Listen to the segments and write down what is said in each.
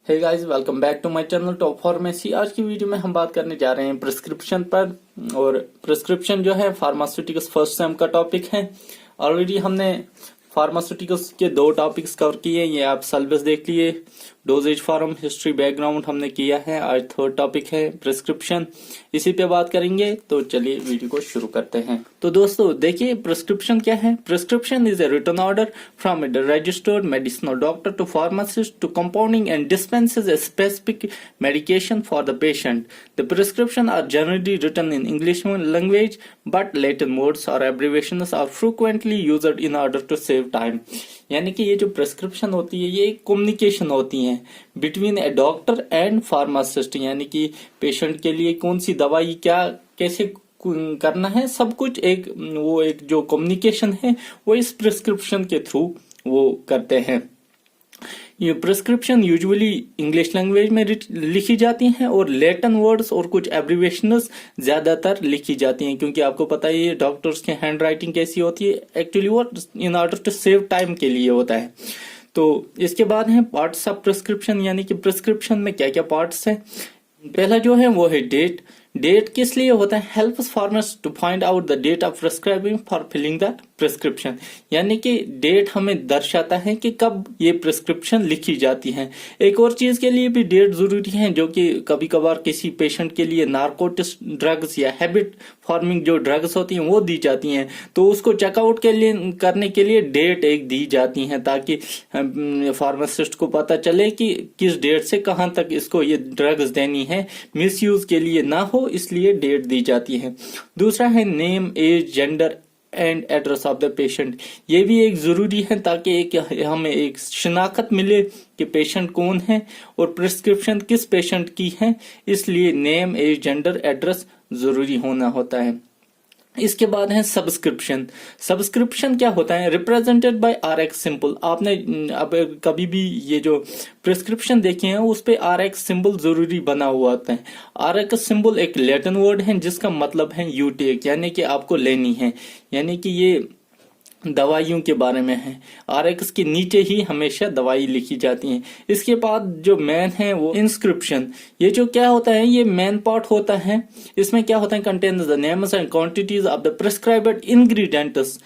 Hey guys, welcome back to my channel top pharmacy. आज की video में हम बात करने जा रहे हैं प्रिस्क्रिप्शन पर। और प्रिस्क्रिप्शन जो है फार्मास्यूटिकल्स फर्स्ट सेम का टॉपिक है। ऑलरेडी हमने फार्मास्यूटिकल्स के 2 टॉपिक्स कवर किए, ये आप सिलेबस देख लिए। डोजेज फॉर्म, हिस्ट्री, बैकग्राउंड हमने किया है। आज 3rd टॉपिक है प्रिस्क्रिप्शन, इसी पे बात करेंगे। तो चलिए वीडियो को शुरू करते हैं। तो दोस्तों देखिए, प्रिस्क्रिप्शन क्या है। Prescription is a written order from a registered medicinal doctor to pharmacist to compounding and dispenses a specific medication for the patient. The prescription are generally written in English language but Latin words और abbreviations are frequently used in order to save time. यानी कि ये जो prescription होती है, ये communication होती है between A doctor and pharmacist. यानी कि पेशेंट के लिए कौन सी दवाई क्या कैसे करना है, सब कुछ एक जो कम्युनिकेशन है वो इस प्रिस्क्रिप्शन के थ्रू वो करते हैं। ये प्रिस्क्रिप्शन यूजुअली इंग्लिश लैंग्वेज में लिखी जाती हैं और लैटिन वर्ड्स और कुछ एब्रिविएशंस ज्यादातर लिखी जाती हैं, क्योंकि आपको पता है ये डॉक्टर्स के हैंड राइटिंग कैसी होती है। एक्चुअली वो in order to save time के लिए होता है। तो इसके बाद है पार्ट्स ऑफ प्रिस्क्रिप्शन, यानी कि प्रिस्क्रिप्शन में क्या क्या पार्ट्स हैं। पहला जो है वो है डेट। डेट किस लिए होता है? Helps farmers to find out the date of prescribing for filling the prescription. यानी कि डेट हमें दर्शाता है कि कब ये प्रिस्क्रिप्शन लिखी जाती है। एक और चीज के लिए भी डेट जरूरी है, जो कि कभी कभार किसी पेशेंट के लिए नार्कोटिक्स ड्रग्स या हैबिट फॉर्मिंग जो ड्रग्स होती हैं वो दी जाती हैं, तो उसको चेकआउट के लिए करने के लिए डेट एक दी जाती है, ताकि फार्मासिस्ट को पता चले कि किस डेट से कहां तक इसको ये ड्रग्स देनी है, मिसयूज के लिए ना हो, इसलिए डेट दी जाती है। दूसरा है name, age, gender and address of the patient. ये भी एक जरूरी है ताकि हमें एक शिनाख्त मिले कि पेशेंट कौन है और प्रिस्क्रिप्शन किस पेशेंट की है, इसलिए नेम, एज, जेंडर, एड्रेस जरूरी होना होता है। इसके बाद है सब्सक्रिप्शन। सब्सक्रिप्शन क्या होता है? Represented by RX symbol. आपने अब कभी भी ये जो प्रिस्क्रिप्शन देखे हैं उस पे RX सिंबल जरूरी बना हुआ होता है। RX सिंबल एक लैटिन वर्ड है जिसका मतलब है यू टेक, यानी कि आपको लेनी है, यानी कि ये दवाइयों के बारे में है। RX के नीचे ही हमेशा दवाई लिखी जाती है। इसके बाद जो मेन है वो इंस्क्रिप्शन। ये जो क्या होता है, ये मेन पार्ट होता है। इसमें क्या होता है? Contains the names and quantities of the prescribed ingredients.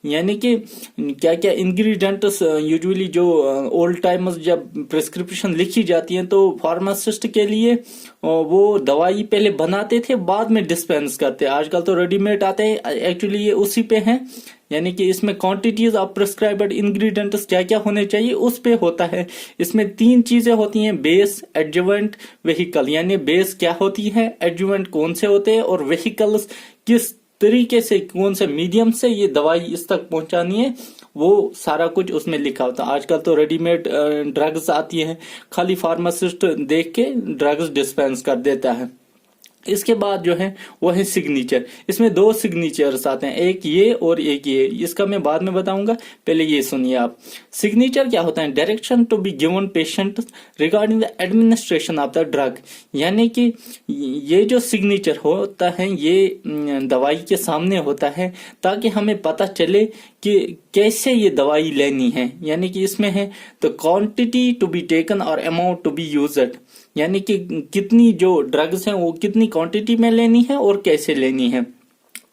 यानी कि क्या क्या इंग्रेडिएंट्स यूजुअली जो ओल्ड टाइमर्स जब प्रिस्क्रिप्शन लिखी जाती है तो फार्मासिस्ट के लिए वो दवाई पहले बनाते थे, बाद में डिस्पेंस करते। आजकल तो रेडीमेड आते हैं, एक्चुअली ये उसी पे है। यानी कि इसमें क्वांटिटीज ऑफ प्रिस्क्राइब्ड इंग्रेडिएंट्स क्या क्या होने चाहिए उस पे होता है। इसमें 3 चीजें होती हैं, बेस, एडजुवेंट, वेहिकल। यानी बेस क्या होती है, एडजुवेंट कौन से होते हैं और वेहिकल्स किस तरीके से, कौन से मीडियम से ये दवाई इस तक पहुंचानी है, वो सारा कुछ उसमें लिखा होता है। आजकल तो रेडीमेड ड्रग्स आती हैं, खाली फार्मासिस्ट देख के ड्रग्स डिस्पेंस कर देता है। इसके बाद जो है वो है सिग्नेचर। इसमें 2 सिग्नेचर्स आते हैं, एक ये और एक ये। इसका मैं बाद में बताऊंगा, पहले ये सुनिए आप। सिग्नेचर क्या होता है? Direction to be given patient regarding the administration of the drug. यानी कि ये जो सिग्नेचर होता है ये दवाई के सामने होता है, ताकि हमें पता चले कि कैसे ये दवाई लेनी है। यानी कि इसमें है the quantity to be taken और अमाउंट टू बी यूज्ड। यानी कि कितनी जो ड्रग्स हैं वो कितनी क्वांटिटी में लेनी है और कैसे लेनी है।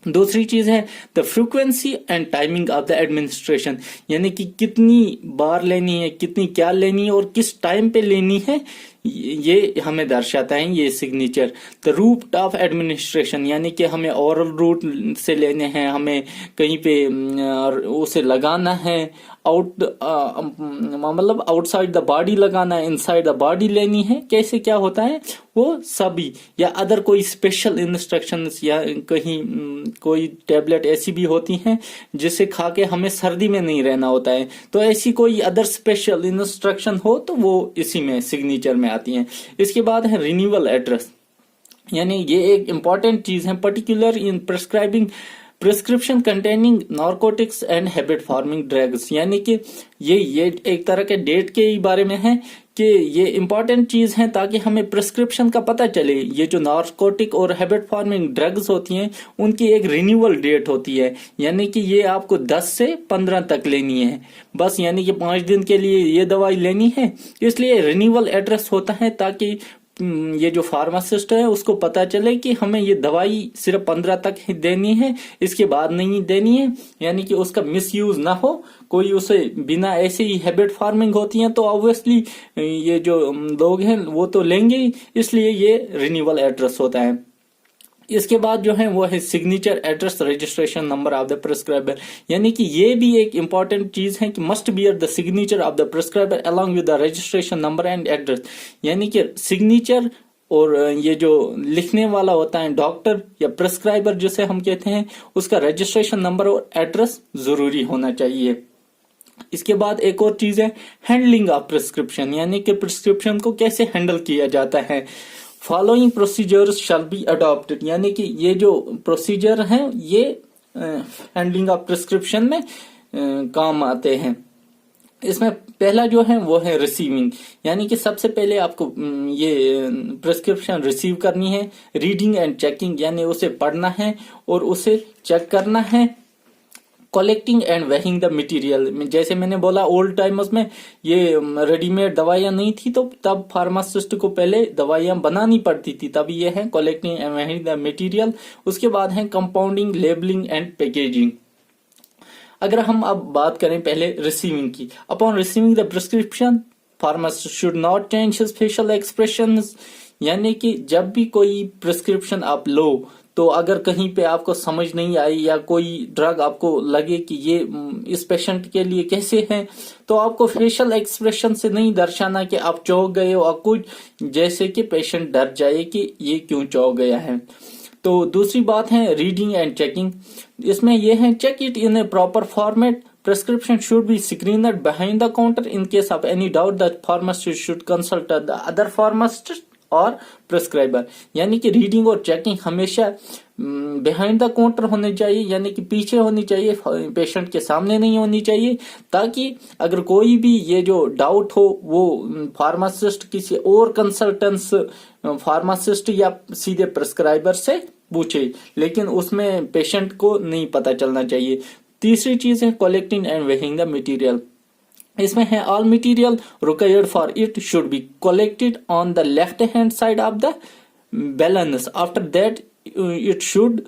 दूसरी चीज है the frequency and timing of the administration. यानी कि कितनी बार लेनी है, कितनी क्या लेनी है और किस टाइम पे लेनी है, ये हमें दर्शाता है ये signature. The route of administration, यानी कि हमें ओरल रूट से लेने हैं, हमें कहीं पे उसे लगाना है, मतलब आउटसाइड द बॉडी लगाना है, इनसाइड द बॉडी लेनी है, कैसे क्या होता है वो सभी। या अदर कोई स्पेशल इंस्ट्रक्शंस, या कहीं कोई टेबलेट ऐसी भी होती हैं जिसे खा के हमें सर्दी में नहीं रहना होता है, तो ऐसी कोई अदर स्पेशल इंस्ट्रक्शन हो तो वो इसी में सिग्नेचर में आती हैं। इसके बाद है रिन्यूअल एड्रेस। यानी ये एक इंपॉर्टेंट चीज है, particular in prescribing prescription containing narcotics and habit forming drugs, यानी कि ये एक तरह के डेट के ही बारे में है कि ये इंपॉर्टेंट चीज है ताकि हमें प्रिस्क्रिप्शन का पता चले। ये जो नार्कोटिक और हैबिट फॉर्मिंग ड्रग्स होती हैं उनकी एक रिन्यूअल डेट होती है, यानी कि ये आपको 10 से 15 तक लेनी है बस, यानी कि 5 दिन के लिए ये दवाई लेनी है, इसलिए रिन्यूअल एड्रेस होता है ताकि ये जो फार्मासिस्ट है उसको पता चले कि हमें ये दवाई सिर्फ 15 तक ही देनी है, इसके बाद नहीं देनी है, यानी कि उसका मिसयूज ना हो, कोई उसे बिना ऐसे ही हैबिट फार्मिंग होती है तो ऑब्वियसली ये जो लोग हैं वो तो लेंगे ही, इसलिए ये रिन्यूअल एड्रेस होता है। इसके बाद जो है वो है signature address registration number of the prescriber, यानी कि ये भी एक इंपॉर्टेंट चीज है कि must bear the signature of the prescriber along with the registration number and address, यानी कि सिग्नेचर और ये जो लिखने वाला होता है डॉक्टर या प्रिस्क्राइबर जिसे हम कहते हैं उसका रजिस्ट्रेशन नंबर और एड्रेस जरूरी होना चाहिए। इसके बाद एक और चीज है हैंडलिंग ऑफ प्रिस्क्रिप्शन, यानी कि प्रिस्क्रिप्शन को कैसे हैंडल किया जाता है। Following procedures shall be adopted, यानी कि ये जो प्रोसीजर हैं ये हैंडलिंग ऑफ प्रिस्क्रिप्शन में काम आते हैं। इसमें पहला जो है वो है रिसीविंग, यानी कि सबसे पहले आपको ये प्रिस्क्रिप्शन रिसीव करनी है। रीडिंग एंड चेकिंग, यानी उसे पढ़ना है और उसे चेक करना है। Collecting and weighing the material, जैसे मैंने बोला ओल्ड टाइम्स में ये रेडीमेड दवाइयां नहीं थी तो तब फार्मासिस्ट को पहले दवाइयां बनानी पड़ती थी, तब ये है collecting and weighing the material. उसके बाद है कंपाउंडिंग, लेबलिंग एंड पैकेजिंग। अगर हम अब बात करें पहले रिसीविंग की, upon receiving the prescription pharmacist should not change his facial expressions, यानी कि जब भी कोई प्रिस्क्रिप्शन आप लो तो अगर कहीं पे आपको समझ नहीं आई या कोई ड्रग आपको लगे कि ये इस पेशेंट के लिए कैसे है, तो आपको फेशियल एक्सप्रेशन से नहीं दर्शाना कि आप चौंक गए हो और कुछ, जैसे कि पेशेंट डर जाए कि ये क्यों चौंक गया है। तो दूसरी बात है रीडिंग एंड चेकिंग, इसमें यह है check it in a proper format, prescription should be screened behind the counter. In case of any doubt, the pharmacist should consult the other pharmacist और प्रिस्क्राइबर, यानी कि रीडिंग और चेकिंग हमेशा behind the counter होने चाहिए, यानी कि पीछे होनी चाहिए, पेशेंट के सामने नहीं होनी चाहिए, ताकि अगर कोई भी ये जो डाउट हो वो फार्मासिस्ट किसी और कंसल्टेंस फार्मासिस्ट या सीधे प्रिस्क्राइबर से पूछे, लेकिन उसमें पेशेंट को नहीं पता चलना चाहिए। तीसरी चीज है collecting and weighing the material, इसमें है all material required for it should be collected on the left hand side of the balance, after that it should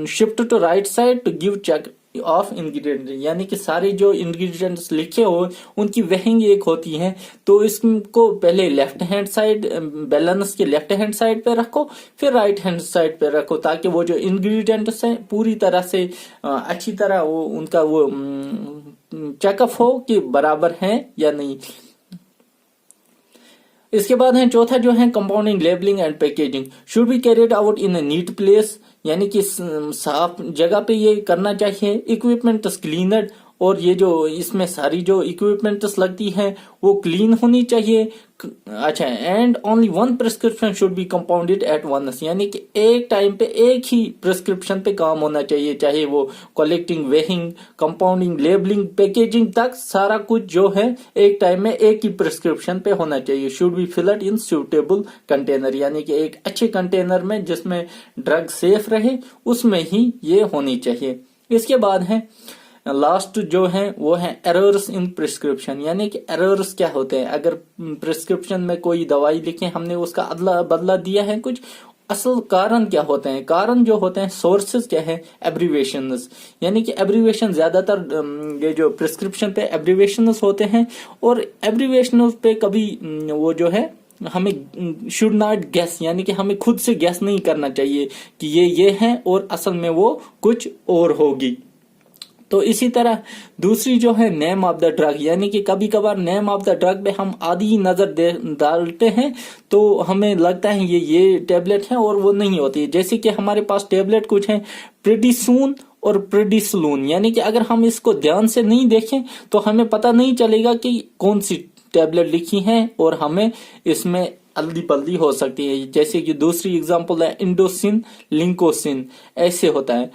shift to right side to give check of ingredient, यानी कि सारे जो ingredients लिखे हो उनकी weighing एक होती है, तो इसको पहले लेफ्ट हैंड साइड बैलेंस के लेफ्ट हैंड साइड पे रखो, फिर राइट हैंड साइड पे रखो, ताकि वो जो इंग्रेडिएंट्स हैं पूरी तरह से अच्छी तरह वो उनका वो चेकअप हो कि बराबर है या नहीं। इसके बाद है चौथा जो है compounding, labelling and packaging should be carried out in a neat place, यानी कि साफ जगह पे ये करना चाहिए। इक्विपमेंट क्लीनड, और ये जो इसमें सारी जो इक्विपमेंट्स लगती हैं वो क्लीन होनी चाहिए। अच्छा, and only one prescription should be compounded at once, यानी कि एक टाइम पे एक ही प्रिस्क्रिप्शन पे काम होना चाहिए, चाहे वो collecting, weighing, compounding, labelling, packaging तक सारा कुछ जो है एक टाइम में एक ही प्रिस्क्रिप्शन पे होना चाहिए। Should be filled in suitable container, यानी कि एक अच्छे कंटेनर में जिसमें ड्रग सेफ रहे उसमें ही ये होनी चाहिए। इसके बाद है लास्ट जो है वो है एरर्स इन प्रिस्क्रिप्शन, यानी कि एरर्स क्या होते हैं। अगर प्रिस्क्रिप्शन में कोई दवाई लिखे, हमने उसका अदला बदला दिया है कुछ, असल कारण क्या होते हैं। कारण जो होते हैं सोर्सेज क्या है, एब्रीवेशंस, यानी कि एब्रीवेशन ज्यादातर ये जो प्रिस्क्रिप्शन पे एब्रीवेशंस होते हैं, और एब्रीवेशन पे कभी वो जो है हमें शुड नॉट गैस, यानी कि हमें खुद से गैस नहीं करना चाहिए कि ये है और असल में वो कुछ और होगी। तो इसी तरह दूसरी जो है नेम ऑफ द ड्रग, यानी कि कभी कभार नेम ऑफ द ड्रग पे हम आधी नजर डालते हैं तो हमें लगता है ये टेबलेट है और वो नहीं होती है। जैसे कि हमारे पास टेबलेट कुछ है प्रेडिसून और प्रेडिसलून, यानी कि अगर हम इसको ध्यान से नहीं देखें तो हमें पता नहीं चलेगा कि कौन सी टेबलेट लिखी है और हमें इसमें अल्दी पल्दी हो सकती है। जैसे कि दूसरी एग्जांपल है इंडोसिन लिंकोसिन, ऐसे होता है।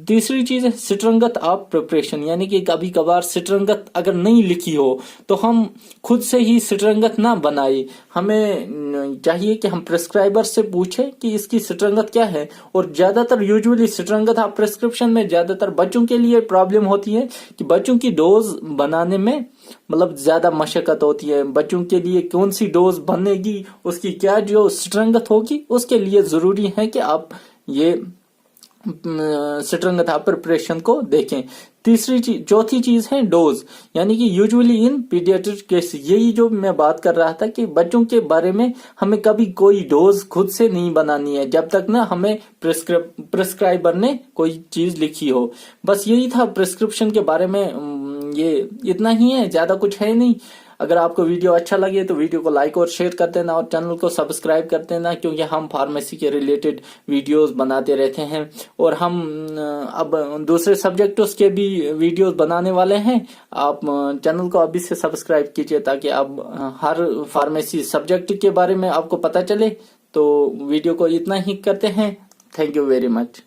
तीसरी चीज है स्ट्रंगथ ऑफ प्रिपरेशन, यानी कि कभी कभार स्ट्रंगथ अगर नहीं लिखी हो तो हम खुद से ही स्ट्रंगथ ना बनाए। हमें चाहिए कि हम प्रिस्क्राइबर से पूछे कि इसकी स्ट्रंगथ क्या है। और ज्यादातर यूजुअली स्ट्रंगथ ऑफ प्रिस्क्रिप्शन में ज्यादातर बच्चों के लिए प्रॉब्लम होती है कि बच्चों की डोज बनाने में मतलब ज्यादा मशक्कत होती है। बच्चों के लिए कौन सी डोज बनेगी, उसकी क्या जो स्ट्रंगथ होगी, उसके लिए जरूरी है कि आप ये स्ट्रंगथ ऑफ प्रिपरेशन को देखें। चौथी चीज है डोज, यानी कि यूजुअली इन पीडियाट्रिक केस, यही जो मैं बात कर रहा था कि बच्चों के बारे में हमें कभी कोई डोज खुद से नहीं बनानी है जब तक ना हमें प्रिस्क्राइबर ने कोई चीज लिखी हो। बस यही था प्रिस्क्रिप्शन के बारे में, ये इतना ही है, ज्यादा कुछ है नहीं। अगर आपको वीडियो अच्छा लगे तो वीडियो को लाइक और शेयर कर देना और चैनल को सब्सक्राइब कर देना, क्योंकि हम फार्मेसी के रिलेटेड वीडियोस बनाते रहते हैं। और हम अब दूसरे सब्जेक्टों के भी वीडियोस बनाने वाले हैं। आप चैनल को अभी से सब्सक्राइब कीजिए ताकि आप हर फार्मेसी सब्जेक्ट के बारे में आपको पता चले। तो वीडियो को इतना ही करते हैं। Thank you very much.